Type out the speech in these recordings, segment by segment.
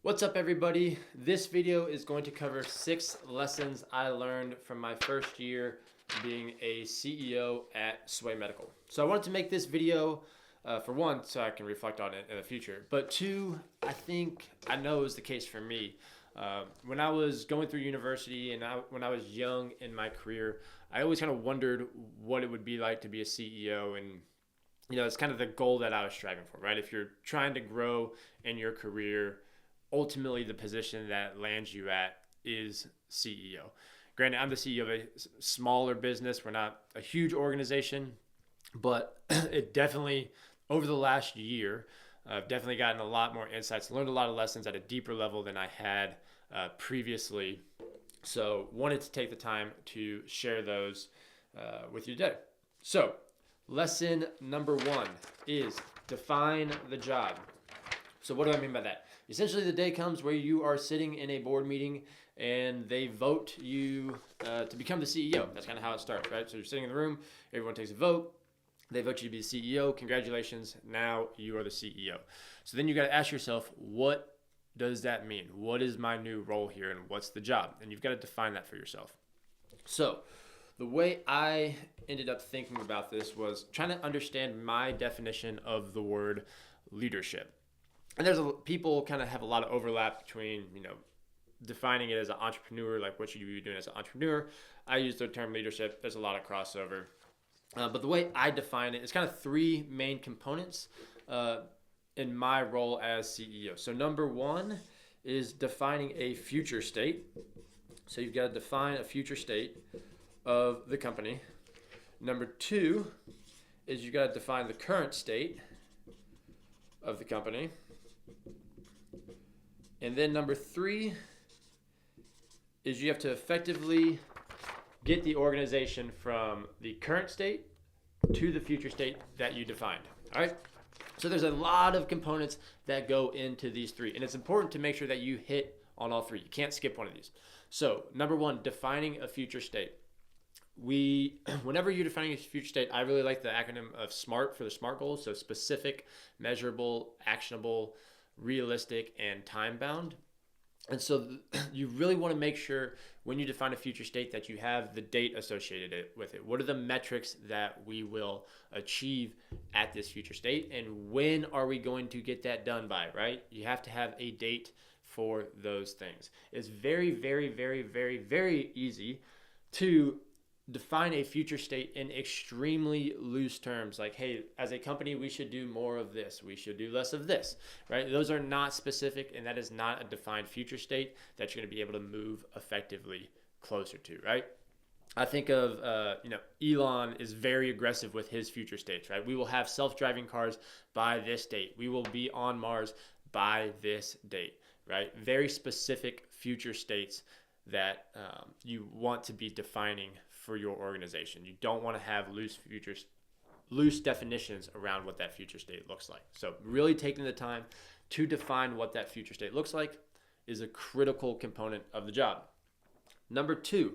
What's up, everybody? This video is going to cover 6 lessons I learned from my first year being a CEO at Sway Medical. So I wanted to make this video for one, so I can reflect on it in the future, but two, I know is the case for me. When I was going through university and when I was young in my career, I always kind of wondered what it would be like to be a CEO, and it's kind of the goal that I was striving for, right? If you're trying to grow in your career, ultimately the position that lands you at is CEO. Granted, I'm the CEO of a smaller business. We're not a huge organization, but it definitely, over the last year, I've definitely gotten a lot more insights, learned a lot of lessons at a deeper level than I had previously. So wanted to take the time to share those with you today. So lesson number 1 is define the job. So what do I mean by that? Essentially, the day comes where you are sitting in a board meeting and they vote you to become the CEO. That's kind of how it starts, right? So you're sitting in the room, everyone takes a vote, they vote you to be the CEO. Congratulations, now you are the CEO. So then you got to ask yourself, what does that mean? What is my new role here and what's the job? And you've got to define that for yourself. So the way I ended up thinking about this was trying to understand my definition of the word leadership. And people kind of have a lot of overlap between, defining it as an entrepreneur, like what should you be doing as an entrepreneur. I use the term leadership. There's a lot of crossover. But the way I define it is kind of 3 main components in my role as CEO. So number 1 is defining a future state. So you've got to define a future state of the company. Number 2 is you've got to define the current state of the company. And then number 3 is you have to effectively get the organization from the current state to the future state that you defined. All right. So there's a lot of components that go into these 3, and it's important to make sure that you hit on all 3. You can't skip one of these. So number 1, defining a future state. Whenever you're defining a future state, I really like the acronym of SMART for the SMART goals. So specific, measurable, actionable, realistic, and time bound. And so you really want to make sure when you define a future state that you have the date associated with it. What are the metrics that we will achieve at this future state, and when are we going to get that done by, right? You have to have a date for those things. It's very, very, very, very, very easy to define a future state in extremely loose terms, like, hey, as a company, we should do more of this, we should do less of this, right? Those are not specific, and that is not a defined future state that you're going to be able to move effectively closer to, right? I think of, Elon is very aggressive with his future states, right? We will have self-driving cars by this date. We will be on Mars by this date, right? Very specific future states that you want to be defining for your organization. You don't want to have loose definitions around what that future state looks like. So really taking the time to define what that future state looks like is a critical component of the job. Number 2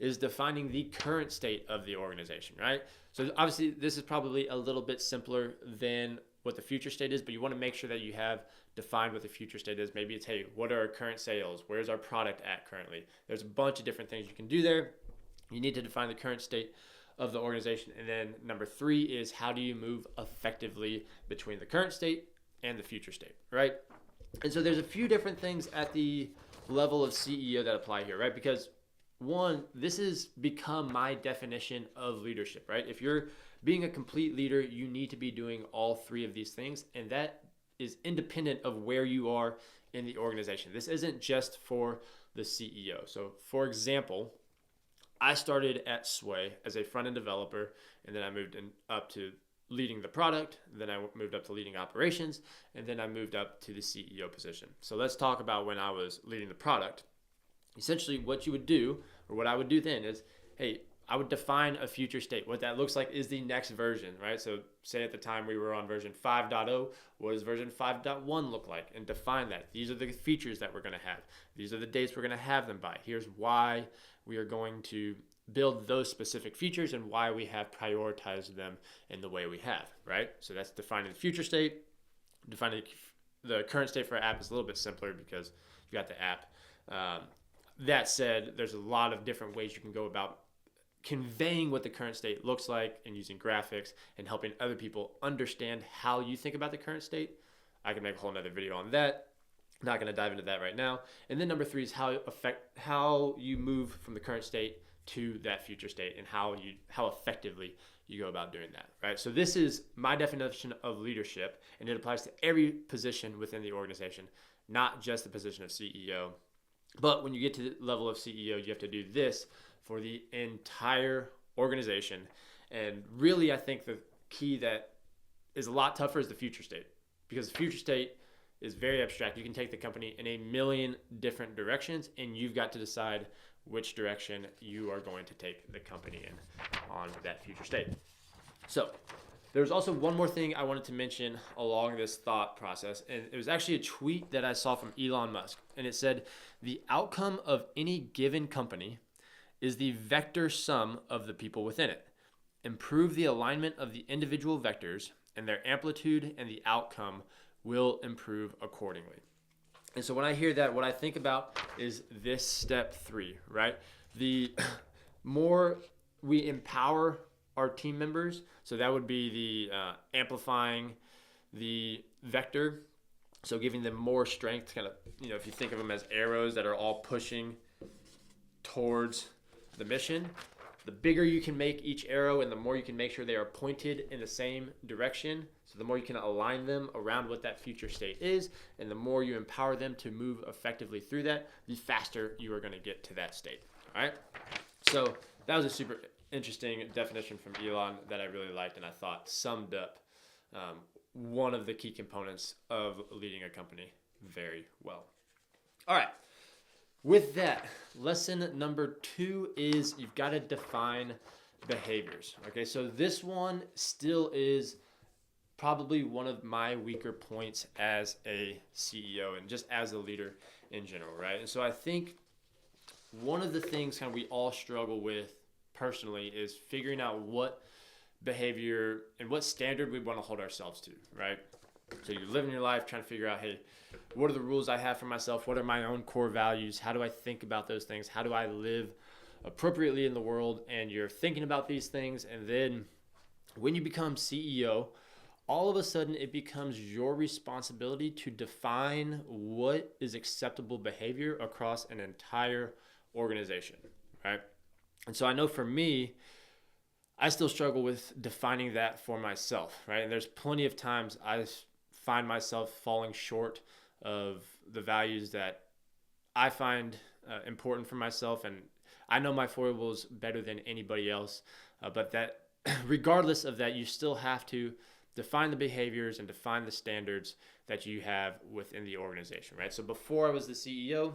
is defining the current state of the organization, right? So obviously this is probably a little bit simpler than what the future state is, but you want to make sure that you have defined what the future state is. Maybe it's, hey, what are our current sales? Where's our product at currently? There's a bunch of different things you can do there. You need to define the current state of the organization. And then number 3 is how do you move effectively between the current state and the future state, right? And so there's a few different things at the level of CEO that apply here, right? Because one, this has become my definition of leadership, right? If you're being a complete leader, you need to be doing all 3 of these things, and that is independent of where you are in the organization. This isn't just for the CEO. So for example, I started at Sway as a front-end developer, and then I moved up to leading the product, then I moved up to leading operations, and then I moved up to the CEO position. So let's talk about when I was leading the product. Essentially what you would do, or what I would do then is, hey, I would define a future state. What that looks like is the next version, right? So say at the time we were on version 5.0, what does version 5.1 look like? And define that. These are the features that we're going to have. These are the dates we're going to have them by. Here's why we are going to build those specific features and why we have prioritized them in the way we have, right? So that's defining the future state, defining the current state for our app is a little bit simpler because you got the app. That said, there's a lot of different ways you can go about conveying what the current state looks like and using graphics and helping other people understand how you think about the current state. I can make a whole nother video on that. Not going to dive into that right now. And then number 3 is how you move from the current state to that future state and how effectively you go about doing that, right? So this is my definition of leadership, and it applies to every position within the organization, not just the position of CEO. But when you get to the level of CEO, you have to do this for the entire organization. And really, I think the key that is a lot tougher is the future state, because the future state is very abstract. You can take the company in a million different directions, and you've got to decide which direction you are going to take the company in on that future state. So there's also one more thing I wanted to mention along this thought process, and it was actually a tweet that I saw from Elon Musk, and it said, the outcome of any given company is the vector sum of the people within it. Improve the alignment of the individual vectors, and their amplitude and the outcome will improve accordingly. And so when I hear that, what I think about is this step 3, right? The more we empower our team members, so that would be the amplifying the vector, so giving them more strength, kind of, if you think of them as arrows that are all pushing towards the mission, the bigger you can make each arrow and the more you can make sure they are pointed in the same direction, so the more you can align them around what that future state is, and the more you empower them to move effectively through that, the faster you are going to get to that state. All right? So that was a super interesting definition from Elon that I really liked, and I thought summed up one of the key components of leading a company very well. All right. With that, lesson number 2 is you've got to define behaviors. Okay, so this one still is probably one of my weaker points as a CEO and just as a leader in general, right? And so I think one of the things kind of we all struggle with personally is figuring out what behavior and what standard we want to hold ourselves to, right? So you're living your life trying to figure out, hey, what are the rules I have for myself? What are my own core values? How do I think about those things? How do I live appropriately in the world? And you're thinking about these things. And then when you become CEO, all of a sudden it becomes your responsibility to define what is acceptable behavior across an entire organization, right? And so I know for me, I still struggle with defining that for myself, right? And there's plenty of times I find myself falling short of the values that I find important for myself, and I know my foibles better than anybody else, but that regardless of that, you still have to define the behaviors and define the standards that you have within the organization, right? So before I was the CEO,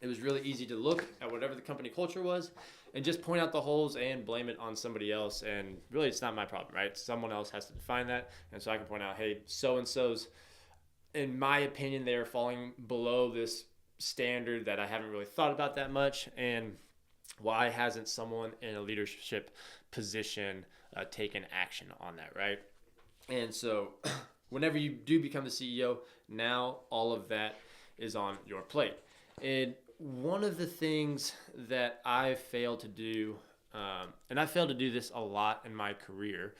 it was really easy to look at whatever the company culture was and just point out the holes and blame it on somebody else. And really, it's not my problem, right? Someone else has to define that. And so I can point out, hey, so-and-so's, in my opinion, they are falling below this standard that I haven't really thought about that much. And why hasn't someone in a leadership position taken action on that, right? And so whenever you do become the CEO, now all of that is on your plate. And one of the things that I failed to do, and I failed to do this a lot in my career,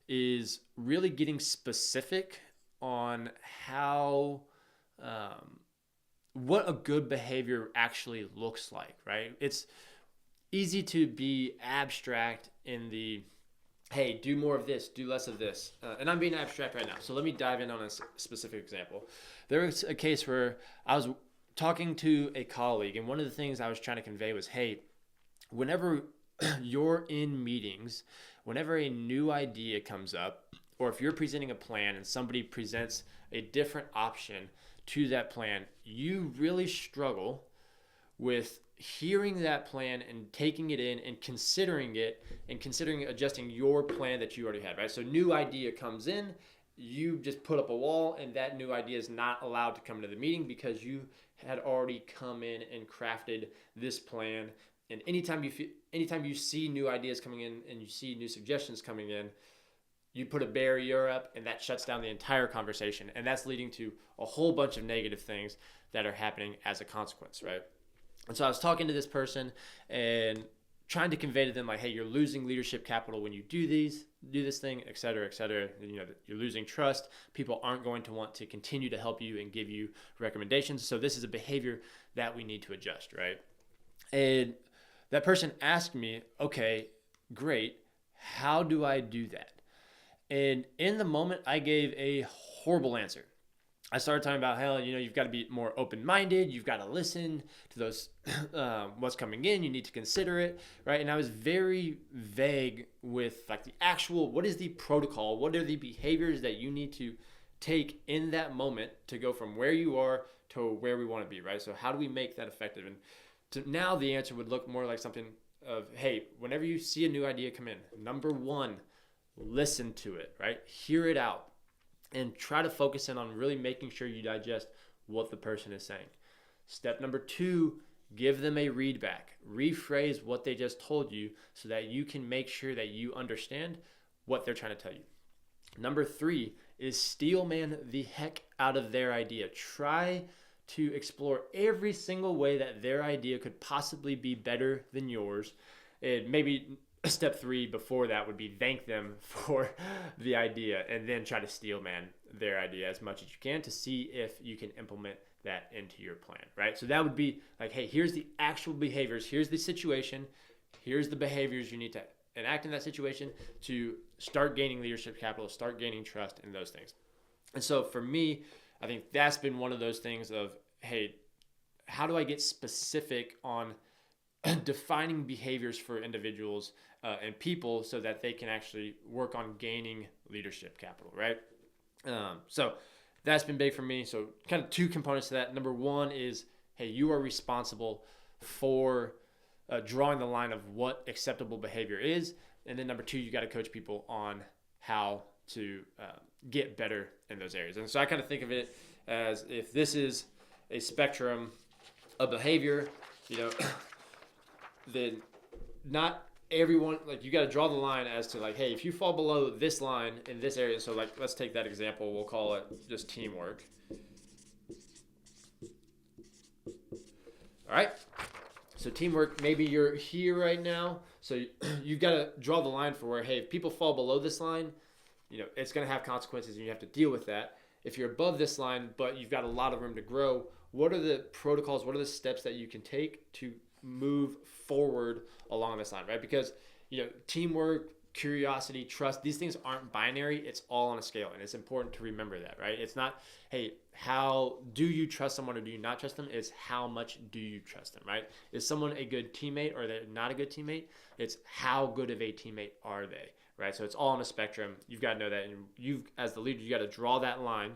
is really getting specific on how, what a good behavior actually looks like, right? It's easy to be abstract in the, hey, do more of this, do less of this. And I'm being abstract right now. So let me dive in on a specific example. There was a case where I was talking to a colleague, and one of the things I was trying to convey was, hey, whenever you're in meetings, whenever a new idea comes up, or if you're presenting a plan and somebody presents a different option to that plan, you really struggle with hearing that plan and taking it in and considering it and considering adjusting your plan that you already had, right? So new idea comes in, you just put up a wall, and that new idea is not allowed to come into the meeting because you had already come in and crafted this plan. And anytime you see new ideas coming in and you see new suggestions coming in, you put a barrier up and that shuts down the entire conversation. And that's leading to a whole bunch of negative things that are happening as a consequence, right? And so I was talking to this person and trying to convey to them like, hey, you're losing leadership capital when you do this thing, et cetera, et cetera. You know, you're losing trust. People aren't going to want to continue to help you and give you recommendations. So this is a behavior that we need to adjust, right? And that person asked me, okay, great. How do I do that? And in the moment, I gave a horrible answer. I started talking about how, you know, you've got to be more open-minded. You've got to listen to those, what's coming in. You need to consider it, right? And I was very vague with like the actual, what is the protocol? What are the behaviors that you need to take in that moment to go from where you are to where we want to be, right? So how do we make that effective? And now the answer would look more like something of, hey, whenever you see a new idea come in, number one, listen to it, right? Hear it out. And try to focus in on really making sure you digest what the person is saying. Step number two, give them a read back. Rephrase what they just told you so that you can make sure that you understand what they're trying to tell you. Number three is steelman the heck out of their idea. Try to explore every single way that their idea could possibly be better than yours. And maybe step three before that would be thank them for the idea and then try to steelman their idea as much as you can to see if you can implement that into your plan, right? So that would be like, hey, here's the actual behaviors. Here's the situation. Here's the behaviors you need to enact in that situation to start gaining leadership capital, start gaining trust in those things. And so for me, I think that's been one of those things of, hey, how do I get specific on defining behaviors for individuals and people so that they can actually work on gaining leadership capital, right? So that's been big for me. So kind of two components to that. Number one is, hey, you are responsible for drawing the line of what acceptable behavior is. And then number two, you got to coach people on how to get better in those areas. And so I kind of think of it as if this is a spectrum of behavior, you know, then not everyone, like you got to draw the line as to like, hey, if you fall below this line in this area, so like let's take that example, we'll call it just teamwork. All right, so teamwork, maybe you're here right now, so you've got to draw the line for where, hey, if people fall below this line, you know, it's going to have consequences and you have to deal with that. If you're above this line but you've got a lot of room to grow, what are the protocols, what are the steps that you can take to move forward along this line, right? Because, you know, teamwork, curiosity, trust, these things aren't binary. It's all on a scale. And it's important to remember that, right? It's not, hey, how do you trust someone or do you not trust them? It's how much do you trust them, right? Is someone a good teammate or they're not a good teammate? It's how good of a teammate are they, right? So it's all on a spectrum. You've got to know that. And you, as the leader, you got to draw that line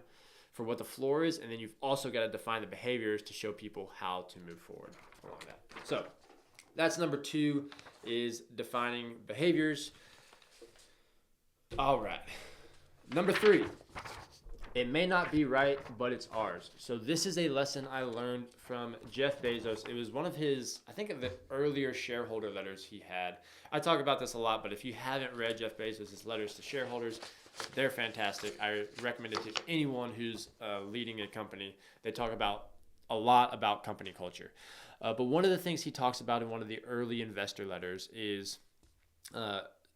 for what the floor is. And then you've also got to define the behaviors to show people how to move forward along that. So that's number two, is defining behaviors. All right. Number three, it may not be right, but it's ours. So this is a lesson I learned from Jeff Bezos. It was one of his, I think, of the earlier shareholder letters he had. I talk about this a lot, but if you haven't read Jeff Bezos' letters to shareholders, they're fantastic. I recommend it to anyone who's leading a company. They talk about a lot about company culture. But one of the things he talks about in one of the early investor letters is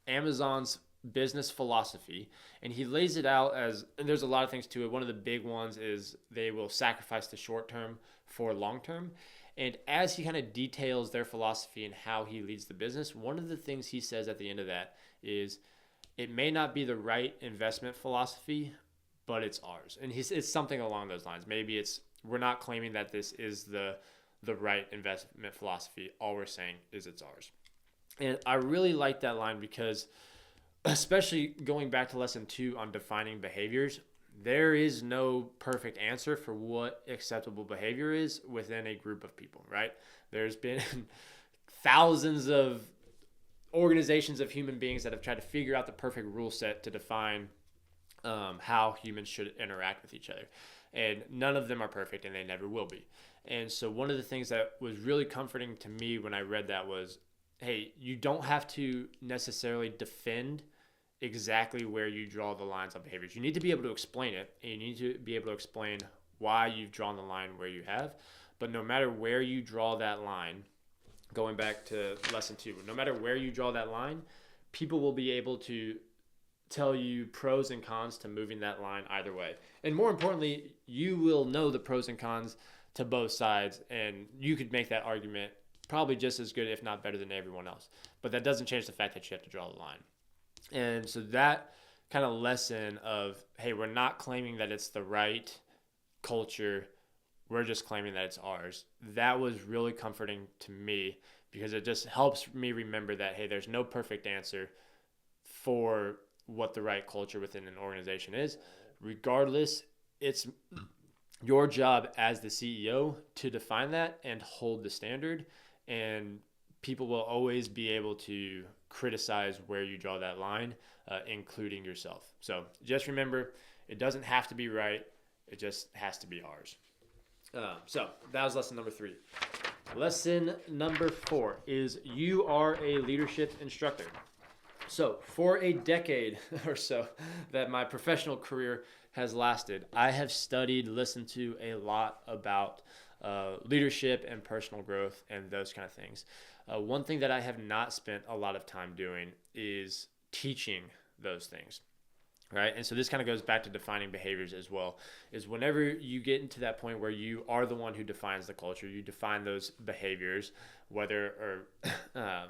Amazon's business philosophy. And he lays it out as, and there's a lot of things to it. One of the big ones is they will sacrifice the short term for long term. And as he kind of details their philosophy and how he leads the business, one of the things he says at the end of that is, it may not be the right investment philosophy, but it's ours. And it's something along those lines. Maybe it's, we're not claiming that this is the right investment philosophy. All we're saying is it's ours. And I really like that line because, especially going back to lesson 2 on defining behaviors, there is no perfect answer for what acceptable behavior is within a group of people, right? There's been thousands of organizations of human beings that have tried to figure out the perfect rule set to define how humans should interact with each other. And none of them are perfect, and they never will be. And so one of the things that was really comforting to me when I read that was, hey, you don't have to necessarily defend exactly where you draw the lines on behaviors. You need to be able to explain it, and you need to be able to explain why you've drawn the line where you have. But no matter where you draw that line, going back to lesson 2, no matter where you draw that line, people will be able to tell you pros and cons to moving that line either way. And more importantly, you will know the pros and cons to both sides, and you could make that argument probably just as good, if not better than everyone else. But that doesn't change the fact that you have to draw the line. And so that kind of lesson of, hey, we're not claiming that it's the right culture, we're just claiming that it's ours. That was really comforting to me, because it just helps me remember that, hey, there's no perfect answer for what the right culture within an organization is. Regardless, it's your job as the CEO to define that and hold the standard, and people will always be able to criticize where you draw that line, including yourself. So just remember, it doesn't have to be right, it just has to be ours. So that was lesson number 3. Lesson number 4 is you are a leadership instructor. So for a decade or so that my professional career has lasted, I have studied, listened to a lot about leadership and personal growth and those kind of things. One thing that I have not spent a lot of time doing is teaching those things, right? And so this kind of goes back to defining behaviors as well, is whenever you get into that point where you are the one who defines the culture, you define those behaviors, whether or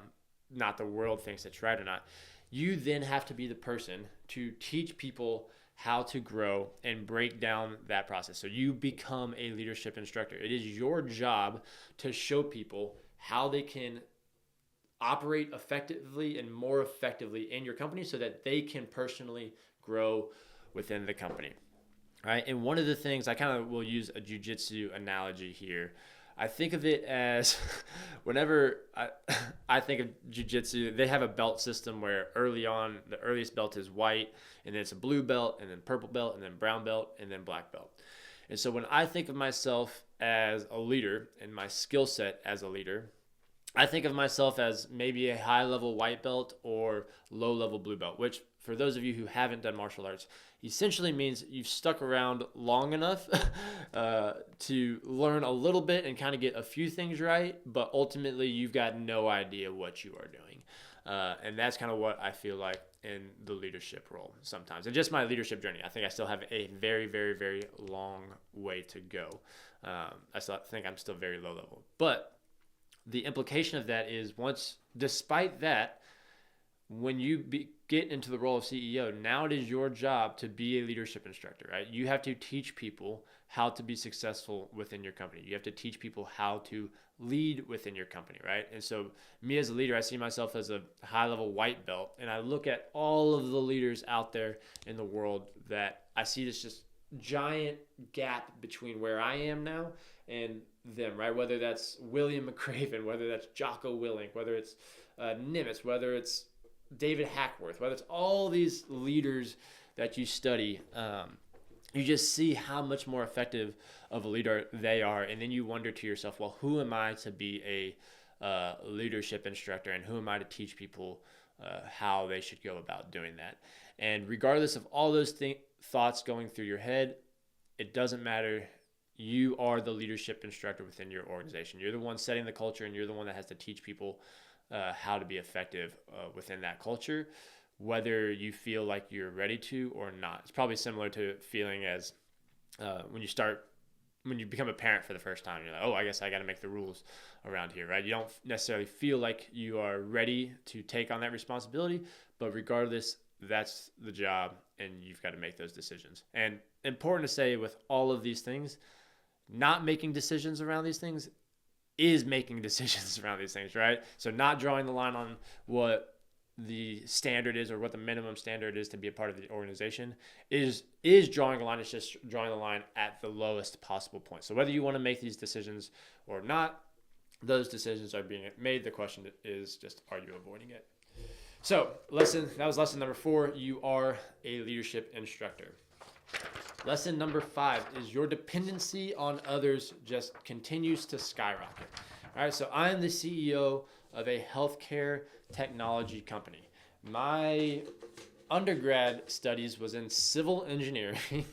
not the world thinks it's right or not, you then have to be the person to teach people how to grow and break down that process. So you become a leadership instructor. It is your job to show people how they can operate effectively and more effectively in your company so that they can personally grow within the company. Right? And one of the things, I kind of will use a jiu-jitsu analogy here. I think of it as whenever I think of jiu-jitsu, they have a belt system where early on, the earliest belt is white, and then it's a blue belt, and then purple belt, and then brown belt, and then black belt. And so when I think of myself as a leader and my skill set as a leader, I think of myself as maybe a high-level white belt or low-level blue belt, which for those of you who haven't done martial arts, essentially means you've stuck around long enough to learn a little bit and kind of get a few things right, but ultimately you've got no idea what you are doing. And that's kind of what I feel like in the leadership role sometimes. And just my leadership journey, I think I still have a very, very, very long way to go. I still think I'm still very low level. But the implication of that is despite that, when you get into the role of CEO, now it is your job to be a leadership instructor, right? You have to teach people how to be successful within your company. You have to teach people how to lead within your company, right? And so me as a leader, I see myself as a high-level white belt, and I look at all of the leaders out there in the world that I see this just giant gap between where I am now and them, right? Whether that's William McCraven, whether that's Jocko Willink, whether it's Nimitz, whether it's David Hackworth, whether it's all these leaders that you study, you just see how much more effective of a leader they are. And then you wonder to yourself, well, who am I to be a leadership instructor, and who am I to teach people how they should go about doing that? And regardless of all those thoughts going through your head, it doesn't matter. You are the leadership instructor within your organization. You're the one setting the culture, and you're the one that has to teach people how to be effective within that culture, whether you feel like you're ready to or not. It's probably similar to feeling as when you become a parent for the first time. You're like, oh, I guess I got to make the rules around here, right? You don't necessarily feel like you are ready to take on that responsibility, but regardless, that's the job, and you've got to make those decisions. And important to say, with all of these things, not making decisions around these things is making decisions around these things, right? So not drawing the line on what the standard is or what the minimum standard is to be a part of the organization is drawing a line. It's just drawing the line at the lowest possible point. So whether you want to make these decisions or not, those decisions are being made. The question is just, are you avoiding it? So that was lesson number 4. You are a leadership instructor. Lesson number 5 is your dependency on others just continues to skyrocket. All right, so I'm the CEO of a healthcare technology company. My undergrad studies was in civil engineering.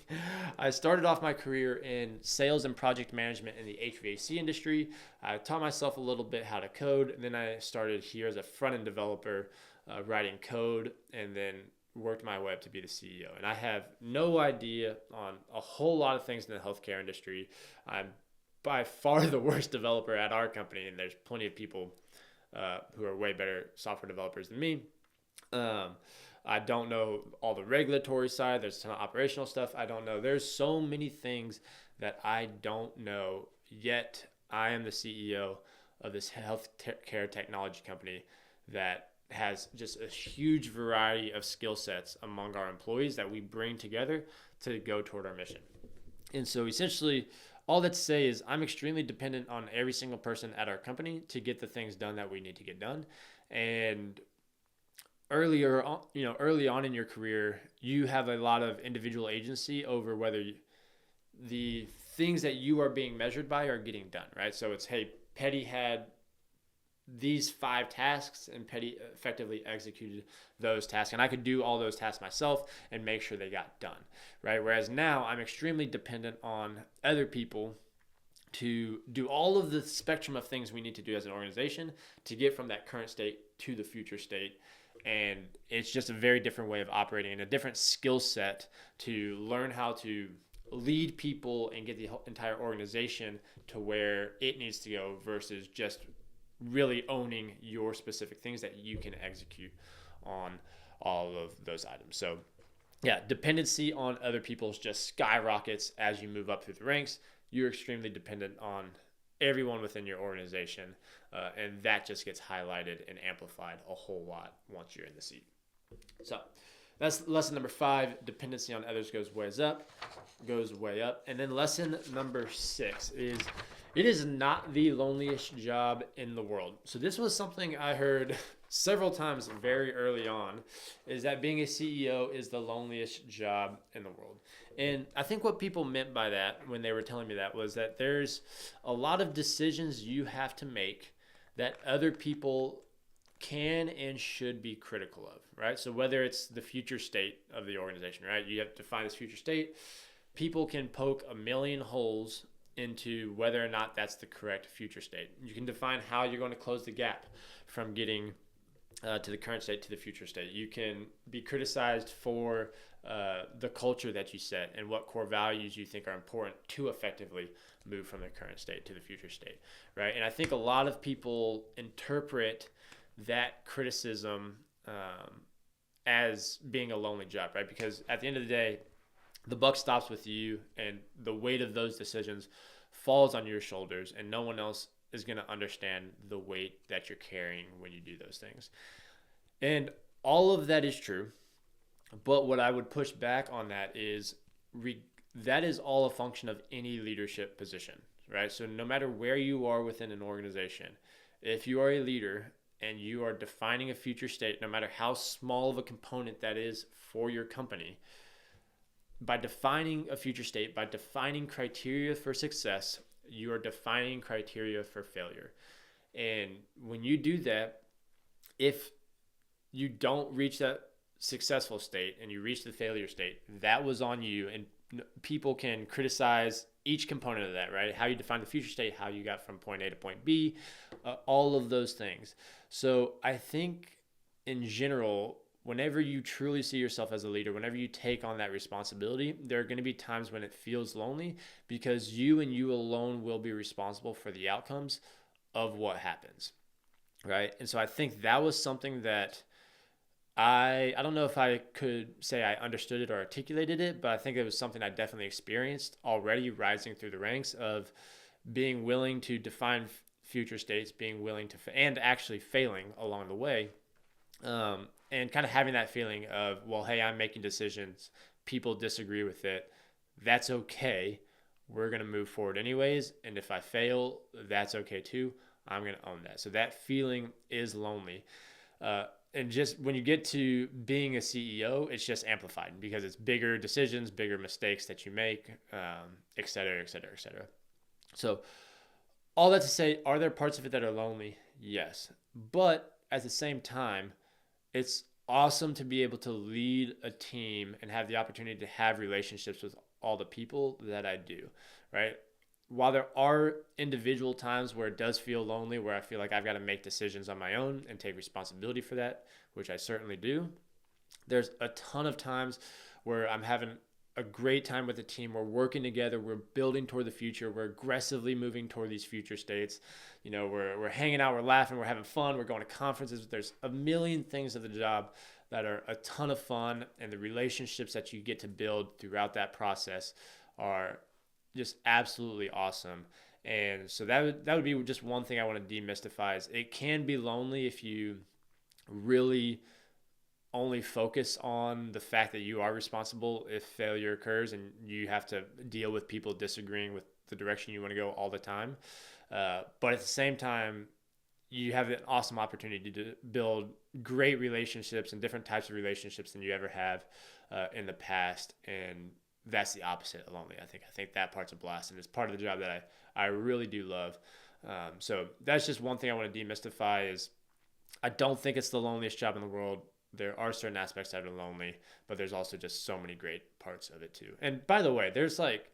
I started off my career in sales and project management in the HVAC industry. I taught myself a little bit how to code, and then I started here as a front-end developer, writing code, and then worked my way up to be the CEO. And I have no idea on a whole lot of things in the healthcare industry. I'm by far the worst developer at our company, and there's plenty of people who are way better software developers than me. I don't know all the regulatory side. There's a ton of operational stuff I don't know. There's so many things that I don't know, yet I am the CEO of this healthcare technology company that has just a huge variety of skill sets among our employees that we bring together to go toward our mission. And so essentially, all that to say is I'm extremely dependent on every single person at our company to get the things done that we need to get done. And early on in your career, you have a lot of individual agency over whether the things that you are being measured by are getting done, right? So it's, hey, Petti had these 5 tasks and Petti effectively executed those tasks, and I could do all those tasks myself and make sure they got done, right? Whereas now I'm extremely dependent on other people to do all of the spectrum of things we need to do as an organization to get from that current state to the future state. And it's just a very different way of operating and a different skill set to learn how to lead people and get the entire organization to where it needs to go versus just really owning your specific things that you can execute on all of those items. So yeah, dependency on other people's just skyrockets as you move up through the ranks. You're extremely dependent on everyone within your organization, and that just gets highlighted and amplified a whole lot once you're in the seat. So that's lesson number 5. Dependency on others goes way up. And then lesson number 6 is it is not the loneliest job in the world. So this was something I heard several times very early on, is that being a CEO is the loneliest job in the world. And I think what people meant by that when they were telling me that was that there's a lot of decisions you have to make that other people can and should be critical of, right? So whether it's the future state of the organization, right? You have to find this future state. People can poke a million holes into whether or not that's the correct future state. You can define how you're going to close the gap from getting to the current state to the future state. You can be criticized for the culture that you set and what core values you think are important to effectively move from the current state to the future state, right? And I think a lot of people interpret that criticism as being a lonely job, right? Because at the end of the day, the buck stops with you, and the weight of those decisions falls on your shoulders, and no one else is going to understand the weight that you're carrying when you do those things. And all of that is true, but what I would push back on that is that is all a function of any leadership position, right? So no matter where you are within an organization, if you are a leader and you are defining a future state, no matter how small of a component that is for your company, by defining a future state, by defining criteria for success, you are defining criteria for failure. And when you do that, if you don't reach that successful state and you reach the failure state, that was on you. And people can criticize each component of that, right? How you define the future state, how you got from point A to point B, all of those things. So I think in general, whenever you truly see yourself as a leader, whenever you take on that responsibility, there are going to be times when it feels lonely because you and you alone will be responsible for the outcomes of what happens, right? And so I think that was something that I don't know if I could say I understood it or articulated it, but I think it was something I definitely experienced already rising through the ranks of being willing to define future states, being willing to, and actually failing along the way. And kind of having that feeling of, well, hey, I'm making decisions. People disagree with it. That's okay. We're going to move forward anyways. And if I fail, that's okay too. I'm going to own that. So that feeling is lonely. And just when you get to being a CEO, it's just amplified because it's bigger decisions, bigger mistakes that you make, et cetera, et cetera, et cetera. So all that to say, are there parts of it that are lonely? Yes. But at the same time, it's awesome to be able to lead a team and have the opportunity to have relationships with all the people that I do, right? While there are individual times where it does feel lonely, where I feel like I've got to make decisions on my own and take responsibility for that, which I certainly do, there's a ton of times where I'm having a great time with the team. We're working together. We're building toward the future. We're aggressively moving toward these future states. You know, we're hanging out, we're laughing, we're having fun. We're going to conferences. There's a million things of the job that are a ton of fun, and the relationships that you get to build throughout that process are just absolutely awesome. And so that would be just one thing I want to demystify is it can be lonely if you really only focus on the fact that you are responsible if failure occurs and you have to deal with people disagreeing with the direction you want to go all the time. But at the same time, you have an awesome opportunity to build great relationships and different types of relationships than you ever have in the past. And that's the opposite of lonely. I think that part's a blast, and it's part of the job that I really do love. So that's just one thing I want to demystify is I don't think it's the loneliest job in the world. There are certain aspects that are lonely, but there's also just so many great parts of it too. And by the way, there's like,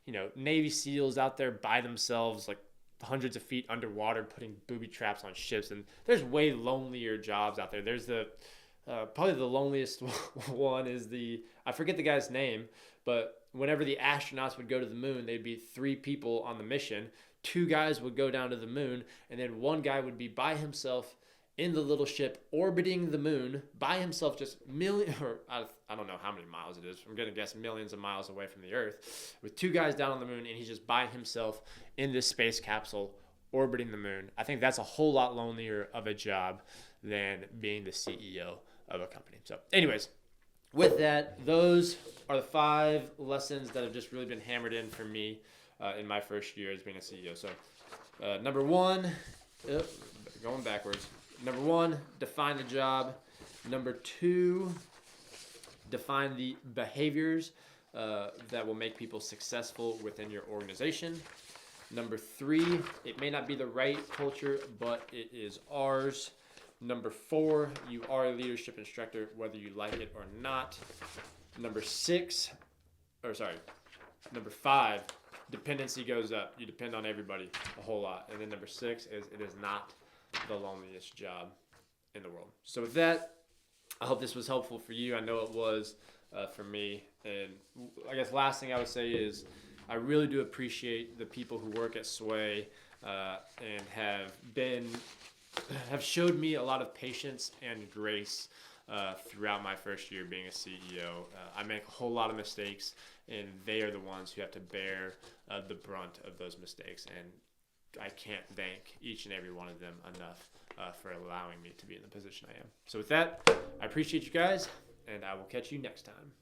you know, Navy SEALs out there by themselves, like hundreds of feet underwater, putting booby traps on ships. And there's way lonelier jobs out there. There's the, probably the loneliest one is I forget the guy's name, but whenever the astronauts would go to the moon, they'd be 3 people on the mission. 2 guys would go down to the moon, and then 1 guy would be by himself in the little ship orbiting the moon by himself, just I don't know how many miles it is. I'm going to guess millions of miles away from the Earth, with 2 guys down on the moon, and he's just by himself in this space capsule orbiting the moon. I think that's a whole lot lonelier of a job than being the CEO of a company. So anyways, with that, those are the 5 lessons that have just really been hammered in for me in my first year as being a CEO. So number 1, going backwards. Number 1, define the job. Number 2, define the behaviors that will make people successful within your organization. Number 3, it may not be the right culture, but it is ours. Number 4, you are a leadership instructor, whether you like it or not. Number 5, dependency goes up. You depend on everybody a whole lot. And then number 6 is it is not the loneliest job in the world. So with that, I hope this was helpful for you. I know it was for me. And I guess last thing I would say is I really do appreciate the people who work at Sway and have showed me a lot of patience and grace throughout my first year being a CEO. I make a whole lot of mistakes, and they are the ones who have to bear the brunt of those mistakes. And I can't thank each and every one of them enough for allowing me to be in the position I am. So with that, I appreciate you guys, and I will catch you next time.